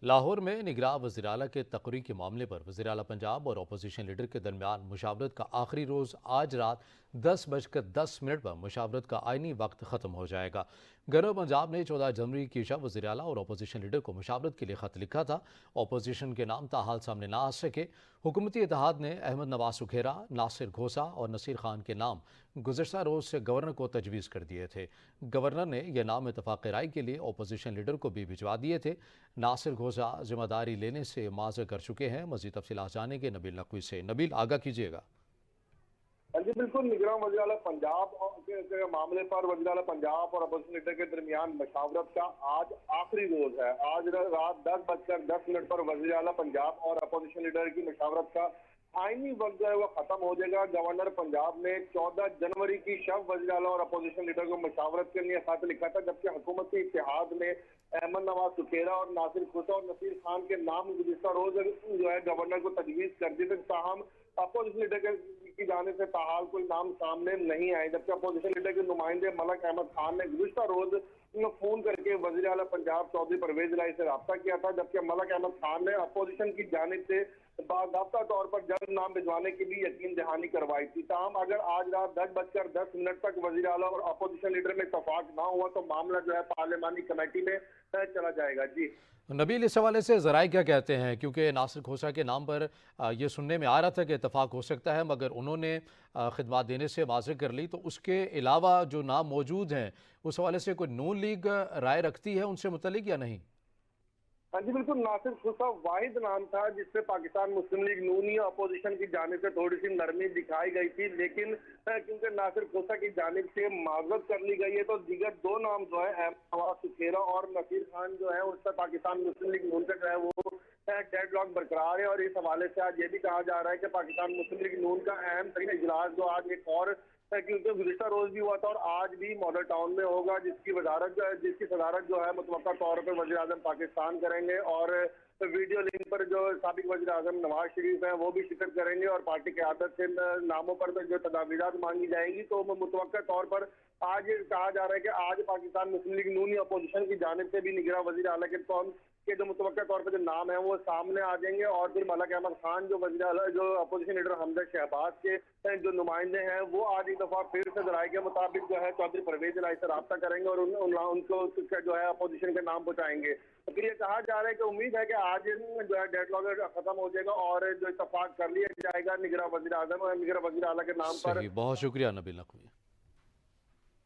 لاہور میں نگراں وزیر اعلیٰ کے تقرری کے معاملے پر وزیر اعلیٰ پنجاب اور اپوزیشن لیڈر کے درمیان مشاورت کا آخری روز آج رات 10:10 پر مشاورت کا آئینی وقت ختم ہو جائے گا۔ گورنر پنجاب نے 14 جنوری کی شب وزیر اعلیٰ اور اپوزیشن لیڈر کو مشاورت کے لیے خط لکھا تھا۔ اپوزیشن کے نام تاحال سامنے نہ آ سکے۔ حکومتی اتحاد نے احمد نواز سکھیرا، ناصر گھوسا اور نصیر خان کے نام گزشتہ روز سے گورنر کو تجویز کر دیے تھے۔ گورنر نے یہ نام اتفاق رائے کے لیے اپوزیشن لیڈر کو بھی بھجوا دیے تھے۔ ناصر گھوسا ذمہ داری لینے سے معذر کر چکے ہیں۔ مزید تفصیلات جانیں گے نبیل نقوی سے۔ نبیل، آگاہ کیجیے گا۔ جی بالکل، نگراں وزیر اعلیٰ پنجاب کے معاملے پر وزیر اعلیٰ پنجاب اور اپوزیشن لیڈر کے درمیان مشاورت کا آج آخری روز ہے۔ آج رات 10:10 پر وزیر اعلیٰ پنجاب اور اپوزیشن لیڈر کی مشاورت کا آئینی وقت جو ہے وہ ختم ہو جائے گا۔ گورنر پنجاب نے 14 جنوری کی شب وزیر اعلیٰ اور اپوزیشن لیڈر کو مشاورت کے لیے خط لکھا تھا، جبکہ حکومتی اتحاد نے احمد نواز سکھیرا اور ناصر گھوسا اور نصیر خان کے نام گزشتہ روز جو ہے گورنر کو تجویز کر دی تھی۔ تاہم اپوزیشن لیڈر کی جانب سے تاحال کوئی نام سامنے نہیں آئے، جبکہ اپوزیشن لیڈر کے نمائندے ملک احمد خان نے گزشتہ روز فون کر کے وزیر اعلیٰ پنجاب چودھری پرویز الہی سے رابطہ کیا تھا، جبکہ ملک احمد خان نے اپوزیشن کی جانب سے باضابطہ طور پر جلد نام بھجوانے کی بھی یقین دہانی کروائی تھی۔ تاہم اگر آج رات 10:10 تک وزیر اعلیٰ اور اپوزیشن لیڈر میں اتفاق نہ ہوا تو معاملہ جو ہے پارلیمانی کمیٹی میں چلا جائے گا۔ جی نبیل، اس حوالے سے ذرائع کیا کہتے ہیں؟ کیونکہ ناصر گھوسا کے نام پر یہ سننے میں آ رہا تھا کہ اتفاق ہو سکتا ہے، مگر انہوں نے خدمات دینے سے معذرت کر لی، تو اس کے علاوہ جو نام موجود ہیں اس حوالے سے کوئی نون لیگ رائے رکھتی ہے ان سے متعلق یا نہیں؟ ہاں جی بالکل، ناصر گھوسا واحد نام تھا جس پہ پاکستان مسلم لیگ نون یا اپوزیشن کی جانب سے تھوڑی سی نرمی دکھائی گئی تھی، لیکن کیونکہ ناصر گھوسا کی جانب سے معذرت کر لی گئی ہے تو دیگر دو نام جو ہے احمد نواز سکھیرا اور نصیر خان جو ہے اس پر پاکستان مسلم لیگ نون کا جو ہے وہ ڈیڈ لاک برقرار ہے۔ اور اس حوالے سے آج یہ بھی کہا جا رہا ہے کہ پاکستان مسلم لیگ نون کا اہم ترین اجلاس جو آج ایک اور کیونکہ گزشتہ روز بھی ہوا تھا اور آج بھی ماڈل ٹاؤن میں ہوگا، جس کی صدارت جو ہے متوقع طور پر وزیر اعظم پاکستان کریں گے، اور ویڈیو لنک پر جو سابق وزیر اعظم نواز شریف ہیں وہ بھی شرکت کریں گے، اور پارٹی قیادت سے ناموں پر جو تجاویزات مانگی جائیں گی۔ تو متوقع طور پر آج کہا جا رہا ہے کہ آج پاکستان مسلم لیگ نون یا اپوزیشن کی جانب سے بھی نگراں وزیر اعلیٰ کے جو متوقع طور پر جو نام ہیں وہ سامنے آ جائیں گے، اور پھر ملک احمد خان جو اپوزیشن لیڈر حمزہ شہباز کے جو نمائندے ہیں وہ آج ایک دفعہ پھر سے ذرائع کے مطابق جو ہے چودھری پرویز الہی سے رابطہ کریں گے اور ان کو جو ہے اپوزیشن کے نام پہنچائیں گے۔ تو پھر یہ کہا جا رہا ہے کہ امید ہے کہ آج جو ہے ڈیڈ لاک ختم ہو جائے گا اور جو اتفاق کر لیا جائے گا نگراں وزیر اعظم اور نگراں وزیر اعلیٰ کے نام پر۔ صحیح، بہت شکریہ نبیل نقوی۔